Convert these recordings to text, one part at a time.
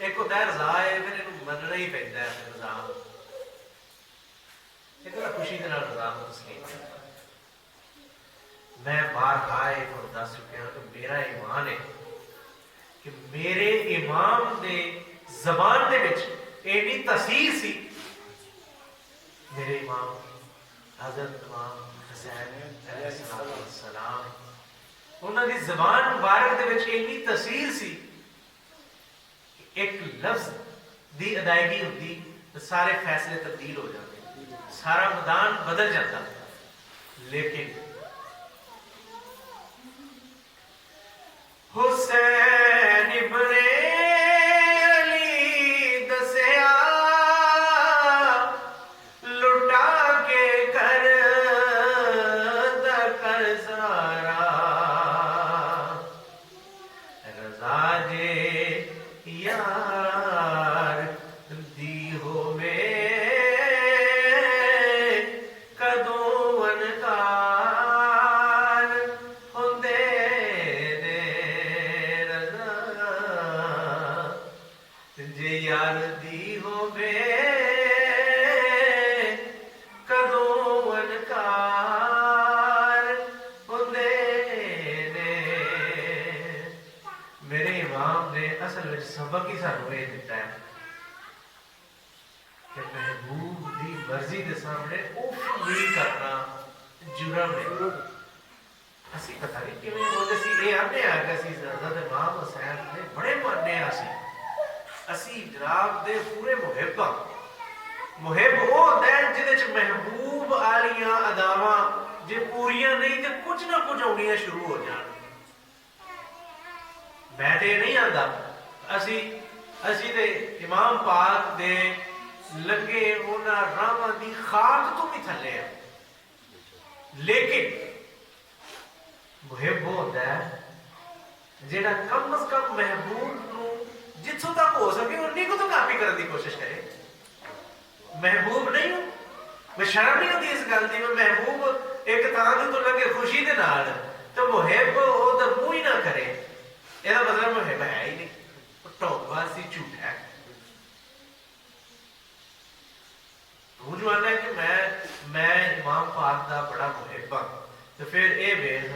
एक होता है रजा है, फिर इन्हू मनना ही पैंदा है। फिर रजा एक होता खुशी के नाल रजा को तस्लीम करना। मैं बार एक और दस चुकिया कि मेरा ईमान है कि मेरे इमाम दे जबान दे विच इन्नी तसीर सी। मेरे इमाम हज़रत इमाम हुसैन अलैहिस्सलाम उन्होंने ज़बान मुबारक दे विच इन्नी तसीर सी कि एक लफ्ज़ दी अदायगी होती तो सारे फैसले तब्दील हो जाते, सारा मैदान बदल जाता। लेकिन हुसैन इब्ने अली दसिया लुटा के कर कर सारा रजा जे यार दी हो में कदों अनकार होंदे ने रजा जे यार दी हो में कदों अनकार होंदे ने। मेरे इमाम ने असल में सबक ही सानू ये दिता है कि महबूब की मर्जी के सामने उफ नहीं करना जुर्म है। असी पता नहीं किवें बोलते सी ये आने आ गए सी हज़रत इमाम हुसैन ने बड़े मानने असी जनाब दे पूरे मुहिब्बा मुहिब वो होता है जिहदे च महबूब आलियां अदावां जे पूरियां नहीं तो कुछ ना कुछ आउणियां शुरू हो जान। मैं तो नहीं आता असी असी ते इमाम पाक दे लगे उन्हां राहां दी खाक तो भी थले है। लेकिन मुहिब वो होता है जिहड़ा कम अज कम महबूब नूं जिथों तक हो सके उन्नी को तो कापी करने की कोशिश करे। महबूब नहीं हो मैं शर्म नहीं होती इस गल की। मैं महबूब एक तरह तो लगे खुशी के नाल तो मुहिब उधर मुंह ही ना करे, ਇਹਦਾ मतलब मुहिब है ही नहीं, ढोंगबाजी झूठ है। तू जो आना है कि मैं इमाम पाक का बड़ा मुहिब हाँ तो फिर ये वेख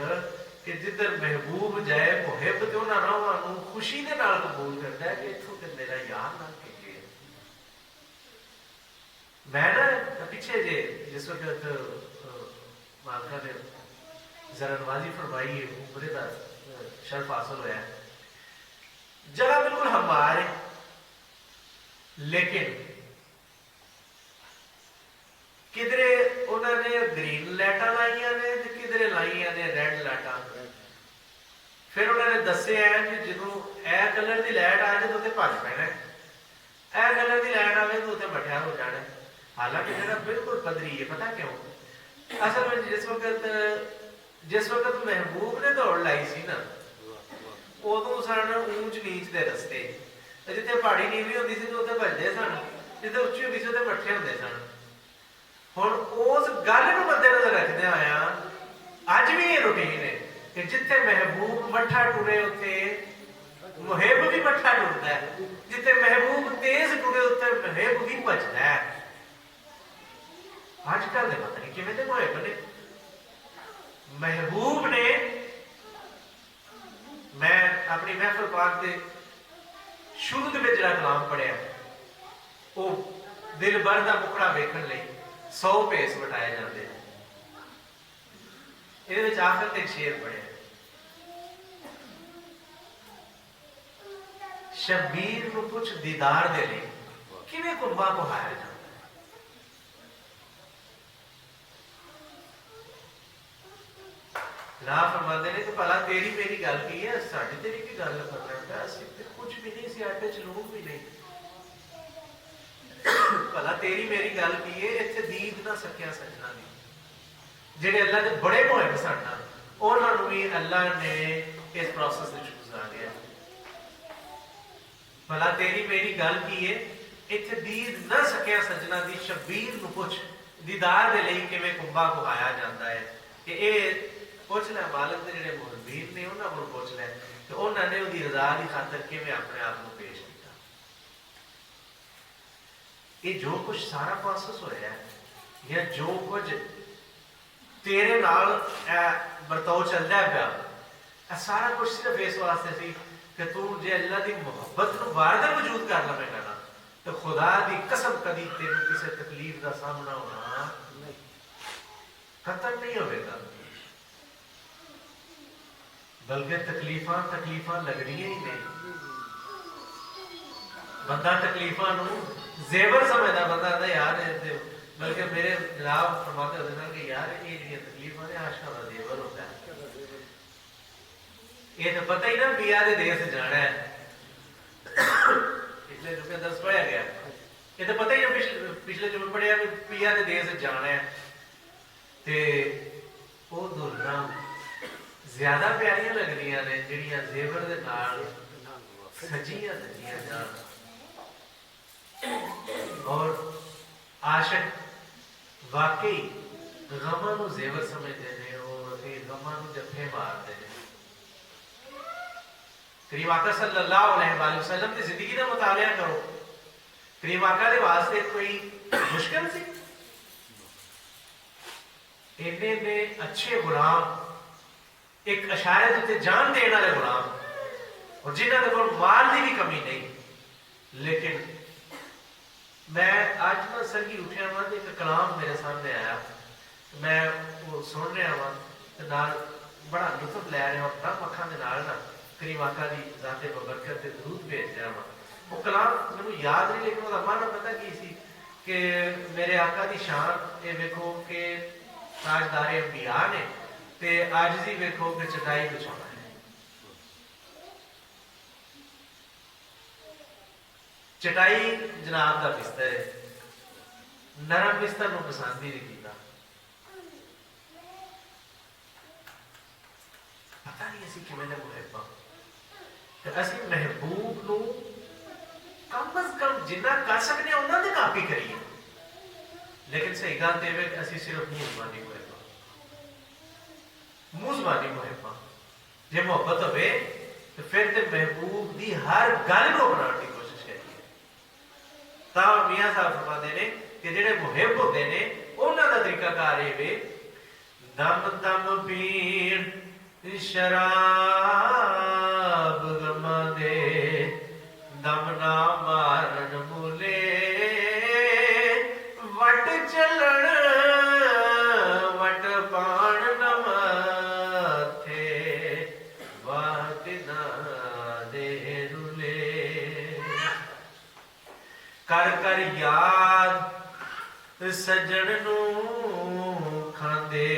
कि जिधर महबूब जाए मुहिब तो उन्होंने राहां खुशी के नाल कबूल करता है कि इथों तो मेरा यार ना के गए। मैं ना पिछे जे जिस वक्त मालका ने जरा नवाजी फरमाई है उमरे का शर्फ हासिल होया, जगह बिल्कुल हमारे लेकिन किधरे उन्होंने ग्रीन लाइटां लाइया ने किधरे लाइया ने रेड लाइटां। फिर उन्होंने दसिया कि जो ए कलर की लाइट आ जाए तो भज पैना, ए कलर की लाइट आए तो मठिया हो जाना। हालांकि मेरा बिल्कुल पदरी है, पता क्यों? असल में जिस वक्त महबूब ने दौड़ लाई सी ना उदों सन ऊंच नीच के रस्ते, जिथे पहाड़ी नीवी होती सी तो उत्थे भजदे सन, जिथे उच्ची होती सी उत्थे मठे होंदे सन। हुण उस गल नूं मद्देनज़र रखदे होया अज भी ये रूटीन है कि जिथे महबूब मठा टुरे उत्थे मुहिब भी मठा टुरदा है, जिथे महबूब तेज टुरे उत्थे मुहिब भी भजदा है। अजकल दे पता नहीं किवें दे मुहिब ने महबूब ने। मैं अपनी महफिल पाक के शुरू के जिहड़ा कलाम पढ़िया वो दिल भर का मुखड़ा वेखण लई 100 भेस वटाए जाते हैं। ये आखिर एक शेर पढ़े शब्बीर को कुछ दीदार दे ले किवें कुर्बा को हाया जाता है। ना फरमाते ने कि भला तेरी मेरी गल की है, साडी तेरी की गल करना कुछ भी नहीं सी, आटे च लूण भी नहीं। भला तेरी मेरी गल की है, इत्थे दीद ना सकिया सजना दी जेडे अल्लाह के बड़े मुहिब सन उन्होंने भी अल्लाह ने इस प्रोसेस में गुजारिया। भला तेरी मेरी गल की है, इत्थे दीद ना सकिया सजना दी शब्बीर नूं पुछ दीदार दे लई किवें कुंभा कुहाया जाता है। कि ये पुछ लै मालिक के जिहड़े मुहब्बीन ने उन्होंने को पुछ लै कि उन्होंने उसकी रजा की खातर किवें अपने आप को पेश किया। ये जो कुछ सारा प्रोसेस होया है या जो कुछ तेरे नाल बर्ताव चलता पाया सारा कुछ सिर्फ इस वास्ते सी कि तू जे अल्लाह की मुहब्बत को वारदर वजूद कर लवेगा ना तो खुदा की कसम कभी तेन किसी तकलीफ का सामना होना खत्म नहीं होगा, बल्कि तकलीफा लगनिया ही नहीं। बंदा तकलीफा जेवर समझदा, बंदा कहता यार बल्कि मेरे जनाब फरमाते होते हैं कि यार ये जो तकलीफा ने आशा का जेवर होता है। ये तो पता ही ना पिया के देश जाना है, पिछले जुमे दस पढ़ाया गया, ये तो पता ही ना पिछले जुमे पढ़िया पिया के देश जाना है ते वो दुलना ज्यादा प्यारियां लगदियां ने जिहड़ियां जेवर दे नाल सजियां सजियां जान। और आशिक वाकई गमां नूं जेवर समझदे ने और गमां नूं जफे मारदे ने। करीम आका सल्लल्लाहु अलैहि वसल्लम की जिंदगी का मुतालिया करो, करीम आका दे वास्ते कोई मुश्किल सी? इन्ने ने अच्छे गुलाम, एक इशारे उत्ते जान देने वाले गुलाम, और जिन्हों के कोल माल की भी कमी नहीं। लेकिन मैं अज ना सरगी उठिया वा एक कलाम मेरे सामने आया, मैं वो सुन रहा वा नाल बड़ा लुत्फ लै रहा, नम अखां दे नाल ना करीम आका दी ज़ाते बबरकत ते दरूद भेज रहा वा। वो कलाम मैनूं याद नहीं, लेकिन उसका माना पता की सी कि मेरे आका दी शान ये वेखो कि ताजदारे अंबिया ने ते आजिज़ी वेखो कि चटाई बिछाना है। चटाई जनाब का बिस्तर है, नरम बिस्तर को पसंद ही नहीं किया। पता नहीं असी किवें दे मुहब्बा ते असी महबूब नूं कम अज कम जिन्ना कर सकते हैं उन्होंने काफी करिए। लेकिन सही गल तो यह असी सिर्फ मुंहजबानी मुहब्बा, मुंहजबानी मुहब्बा जे मुहब्बत होवे तो फिर ते महबूब की हर गल को अपनाने की कोशिश करिए। तां मियां साहब फरमाते ने कि जिहड़े मुहिब होंदे ने उन्हां दा तरीकाकार इह वे, दम दम पीण शराब गमां दे, दम ना मारन मूले, वट चलण वट पाण न माथे, वाट ना दे रुले। कर कर याद सजण नूं खांदे,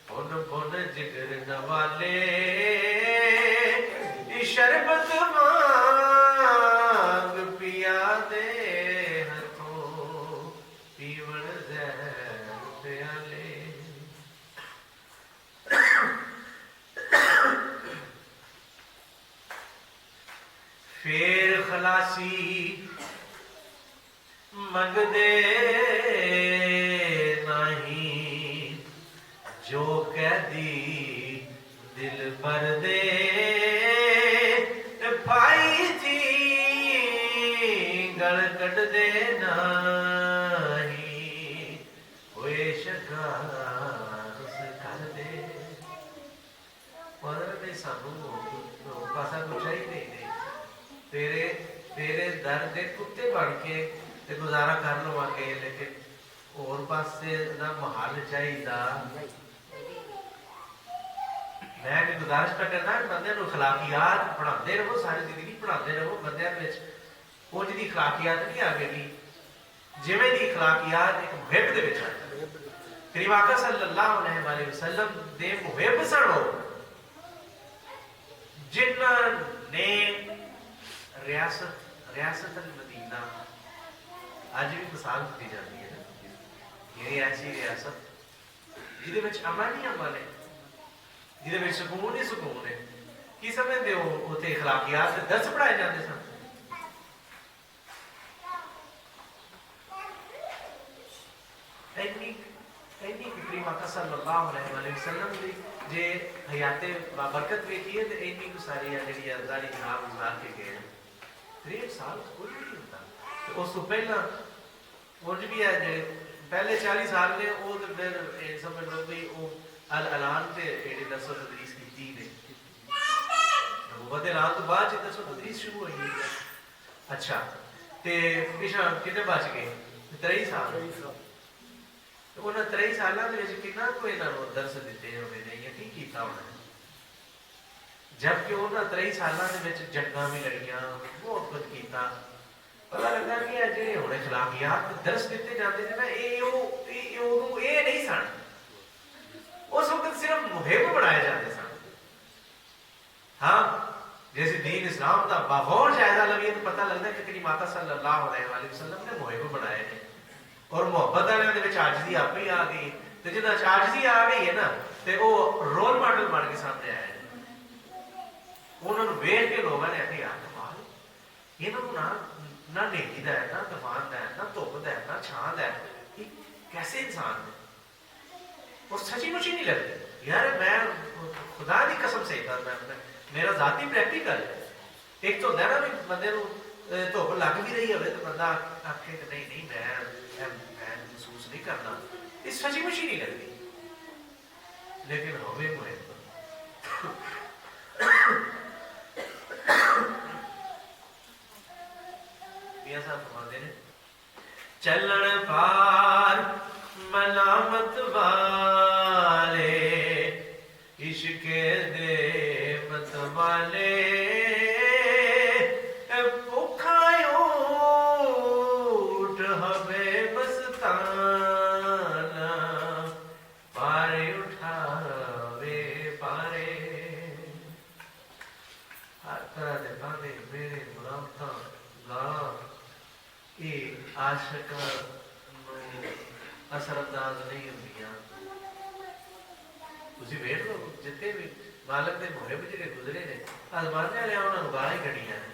पुन पुन जिगर नवाले, शरबत मांग पिया दे हथों, पीवण ज़हर प्याले। फेर खलासी मंगदे नहीं, जो कैदी दिल भर दे, भाई जी गल कट दे नहीं, होए शिकार कर दे। मतलब सानू पासा कुछ ही नहीं, तेरे तेरे दर के कुत्ते बन के ते गुजारा कर लवांगे, लेकिन और पासे ना महल चाहिए। मैं भी गुजारिश पर करना बंदे को अखलाकियात पढ़ाते रहो, सारी जिंदगी पढ़ाते रहो। बंदे वो जी अखलाकियात नहीं आवेगी जिवें दी अखलाकियात एक मुहिब दे विच आए। करीम आका सल्लल्लाहु अलैहि वसल्लम दे मुहिब सन जिन्हां ने रियासत अल मदीना अज भी मिसाल दी जाती है ना, ये ऐसी रियासत जिहदे विच अमन ही अमन है, जिहदे विच सुकून ही सुकून है। की समझते हो उत्थे अखलाकियात दे दर्स पढ़ाए जाते सन। करीम आका सल्लल्लाहु अलैहि वसल्लम दी जे हयाते बाबरकत वेखी है तो इन्नी को सारी जिहड़ी अल्लाह दी जनाब गुजार के गए 63 साल कोई नहीं होता। उस तो पहला उंज भी है जे पहले 40 साल ने वो तो फिर समझ लो भी वो अल ऐलान ते एडी दरसो तदरीस की ने नबूवत ऐलान तो बाद च दरसो तदरीस शुरू हुई है। अच्छा ते पिछा कितने बच गए 23 साल उन्हें 23 सालों के कितना को इन्होंने दर्श दिते होने ने या की कीता होना जबकि उन्होंने 23 सालों के जंगा भी लड़ियां बहुत कुछ किया पता लगता कि जो होने खिलाफियात दर्श दिते जाते थे ना ये नहीं सन उस वक्त सिर्फ मुहिम बनाए जाते सन। हाँ जैसे दीन इस्लाम का बागौर जायजा लगे तो पता लगता है कि माता सल्लल्लाहु अलैहि वसल्लम ने मुहिम बनाए हैं और मुहब्बत वाले आजजी आप ही आ गई तो जिन्हें आजजी आ गई है ना तो वो रोल मॉडल बन के सामने आए उन्होंने वेख के लोगों ने आखिर यार कमाल इन्होंने ना नेकी दा है ना तूफान दा है ना धुप दा है ना छां दा है कैसे इंसान है और सच्ची मुची नहीं लगती यार मैं खुदा की कसम से मैं मेरा जाती प्रैक्टिकल है एक तो होता है ना भी बंदे धुप लग भी रही है तो बंदा आखे कि नहीं नहीं मैं महसूस नहीं करना ये सच्ची मुची नहीं लगती लेकिन होवे मुहिम चलन पार मलामत वाले इश्क दे मत वाले भुखायो उठ हवे मस्ताना पारे उठावे पारे हर तरह के बांधे मेरे मुलामता गां ये आशक असरअंदाज नहीं होंदियां तुसीं वेख लो जितने भी मालक के मुहिब जिहड़े गुजरे ने आजमाने वाले उन्होंने गालां ही कढ़ियां ने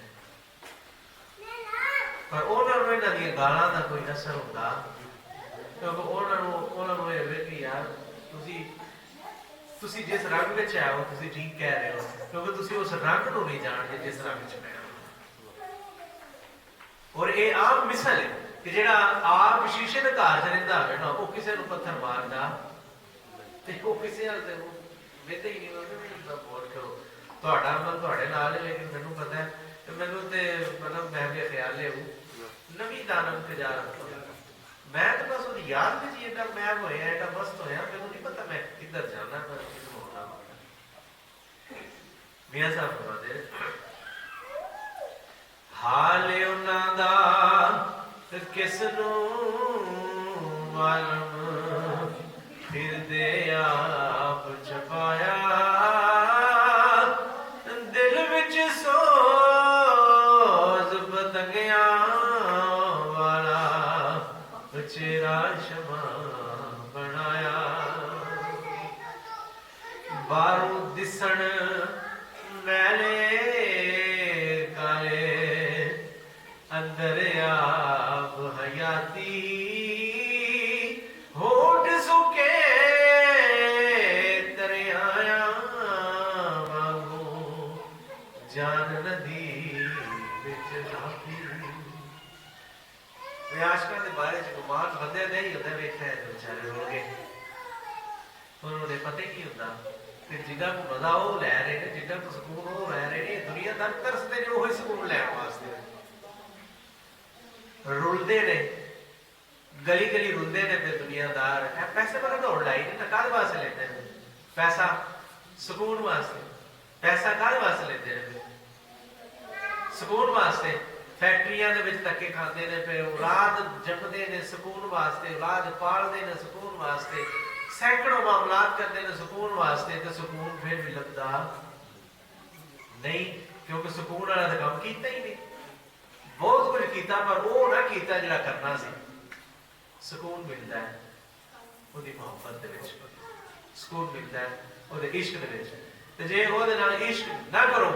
पर उन्होंने इन्हां दीयां गालां दा कोई असर हुंदा क्योंकि उन्होंने ये वे कि यार तुसीं जिस रंग विच आए हो तुसीं ठीक कह रहे हो क्योंकि तुसीं उस रंग नूं नहीं जानदे जिस रंग विच मैं और ये आम मिसल है कि जेड़ा आप शीशे के घर च रहिंदा होवे ना वो किसी नूं पत्थर मारदा ते वो किसी हाल ते वेंदे ही नहीं होंदा बोल करो तुहाडा अमल तुहाडे नाल है लेकिन मैनूं पता है कि मैनूं ते मतलब मैं भी ख्याल है नवी दानम तजारत मैं तो बस वो याद में जी एडा मैं होया एडा मस्त होया मैनूं नहीं पता मैं किधर जाना पर किधर होना मियां साहब फरमाते हाल उन्हां दा किस नूं मालूम फिरदे आप छपाया दिल विच सोज पतंगियां वाला चेहरा शमा बनाया बारू दिसण मैले काले अंदर आप हयाती होठ सुके दरियाया वांगू जान नदी विच लाती आशका के बारे च गुमान बंदे नहीं होता वेखा है बेचारे हो गए उन्होंने पता ही नहीं होता कि जिन्ना को मजा वो लै रहे हैं जिन्ना को सुकून वो लै रहे हैं दुनिया दर तरसते ने वही सुकून लैन वास्ते रुलते ने गली गली रुलते ने फिर दुनियादार पैसे वाला दौड़ लाई नहीं काद वास्ते लेते हैं पैसा सुकून वास्ते पैसा काद वास्ते लेते हैं सुकून वास्ते फैक्ट्रियां दे विच धक्के खाते ने फिर औलाद जमदे ने सुकून वास्ते औलाद पालदे ने सुकून वास्ते सैकड़ों मामलात करते हैं सुकून वास्ते तो सुकून फिर भी लगता नहीं क्योंकि सुकून वाला तो काम किया ही नहीं बहुत कुछ किया पर वो ना किया जो करना सी सुकून मिलता है उसकी मोहब्बत दे विच सुकून मिलता है उसके इश्क दे विच ते जे ओहदे नाल इश्क ना करो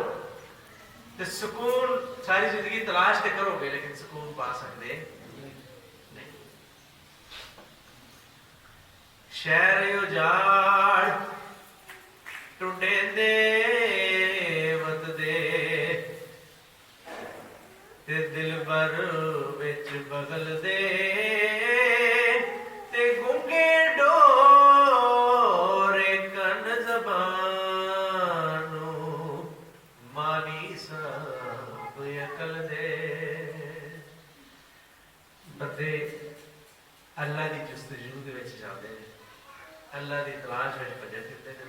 तो सुकून सारी जिंदगी तलाश ते करोगे लेकिन सुकून पा सकते नहीं। शहर उजाड़ टुंडे दे वत दे ते दिलबर विच बगल दे ते गूंगे डोरे कन ज़बानू मानी सब अकल दे। बंदे अल्लाह की जस्तजू दे विच जांदे ने, अल्लाह की तलाश विच भजन फिरदे ने,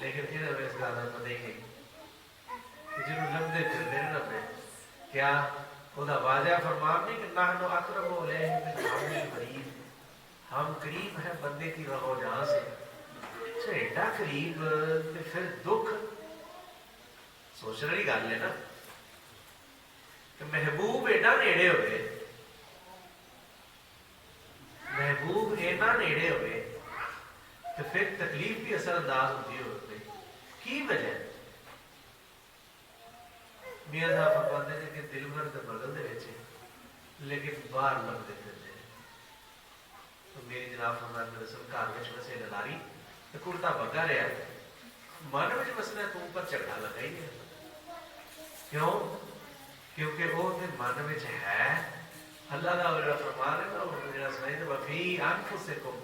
लेकिन इन्हां इस गल दा पता ही नहीं कि जिन्होंने लभदे फिरदे ने रब्बे क्या उहदा वाज़िह फरमान नहीं कि नहनु अक़रबु इलैहि मिन हब्लिल वरीद, हम करीब है बंदे की रगो जहां से। एडा करीब ते फिर दुख सोचने वाली गल है ना कि महबूब एडा नेड़े होवे, महबूब इन्ना नेड़े होवे तो फिर तकलीफ भी असरअंदाज होती हो। की वजह मियां साहब फरमाते हैं कि दिल भर के बगल दे विच लेकिन बाहर लगते फिरते हैं। तो मेरी जनाब फरमाते दरअसल घर में वसे लारी तो कुर्ता बगा रहा मन में वसना तू पर झगड़ा लगा ही नहीं। क्यों? क्योंकि वो मन में है अल्लाह का मेरा फरमान है ना, मेरा सुनाई तो वफी अनफुसिकुम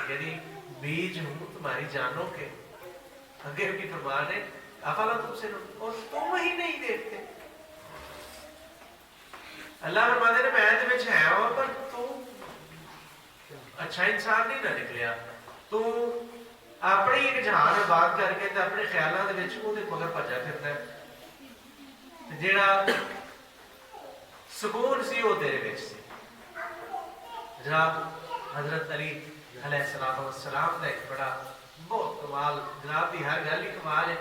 यानी बीज हूं तुम्हारी जानों के। आगे की फरमान है अफला तुमसे और तुम ही नहीं देखते। अल्लाह फरमाते हैं मैं ते विच है पर तू अच्छा इंसान नहीं ना निकलिया। तू अपनी एक जहान आबाद करके ते अपने ख्यालों दे विच ओहदे मगर भजा फिरदा है। जेड़ा सुकून सी वो तेरे विच सी। जनाब हजरत अली अलैहिस्सलाम का एक बड़ा बहुत कमाल, जनाब की हर गल ही कमाल है,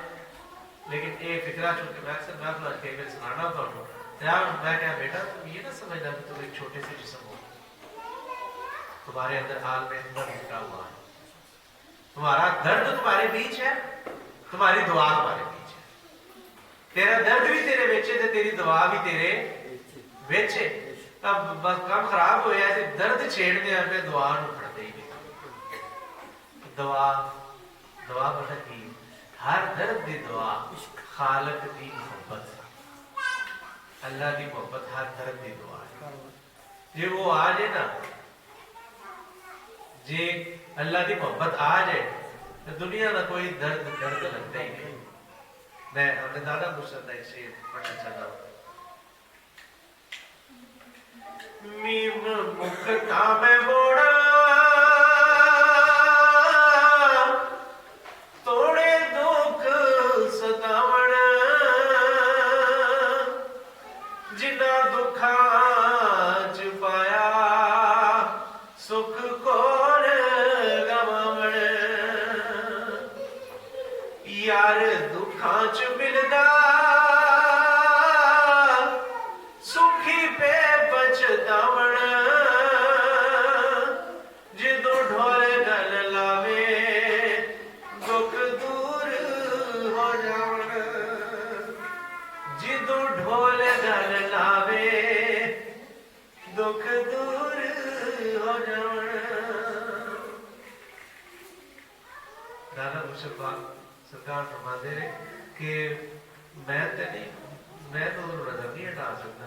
लेकिन ये फिक्रा चूंकि मैं अक्सर मैं कई बार सुनाना तुहानू। मैं क्या बेटा तुम ये ना समझना कि तुम एक छोटे से जिस्म हो, तुम्हारे अंदर आलम अंदर लुटा हुआ है, तुम्हारा दर्द तुम्हारे बीच है, तुम्हारी दुआ तुम्हारे बीच है। तेरा दर्द भी तेरे विच है, तेरी दुआ भी तेरे विच है। तब बस काम खराब होया ते दर्द छेड़ते हैं फिर दुआ नूं फड़दे ही नहीं। दुआ दुआ पता की हर दर्द की दुआ खालिक की मोहब्बत, अल्लाह की मोहब्बत हर दर्द की दुआ है। जे वो आ जाए ना, जे अल्लाह की मोहब्बत आ जाए तो दुनिया का कोई दर्द दर्द लगता ही नहीं। मैं अपने दादा मुर्शद का एक शेर पढ़ना चाहता हूँ। मीम मुक्ता में बोड़ा तोड़े दुख सतावण, जिन्ना दुखा च पाया सुख कोल गवावण। यार दुखा च मिलदा सुखी पे पछतावण, जिदों ढोल गल लावे दुख दूर हो जावण। जिदों ढोल गल लावे दुख दूर हो जावण। दादा मुर्शिद सरकार फरमाते हैं कि मैं तो नहीं, मैं तो नजर नहीं हटा सकता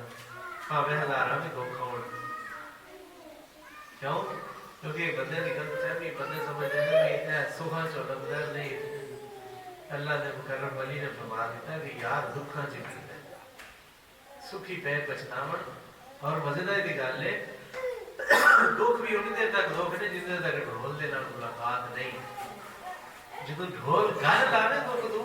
भावे हजारा भी दुख हो। क्यों? क्योंकि बंदे की गलत फहमी, बंदे समझते हैं कि सुखा चो लगता नहीं। अल्लाह ने मुकर्रम वली ने फरमा दिता कि यार दुखा च मिलता सुखी पे पछतावण। और मजेदार की गल है दुख भी उन्नी देर तक दुख ने जिन्ने तक ढोल दे नाल मुलाकात नहीं। जो ढोल गल लावे दुख दूर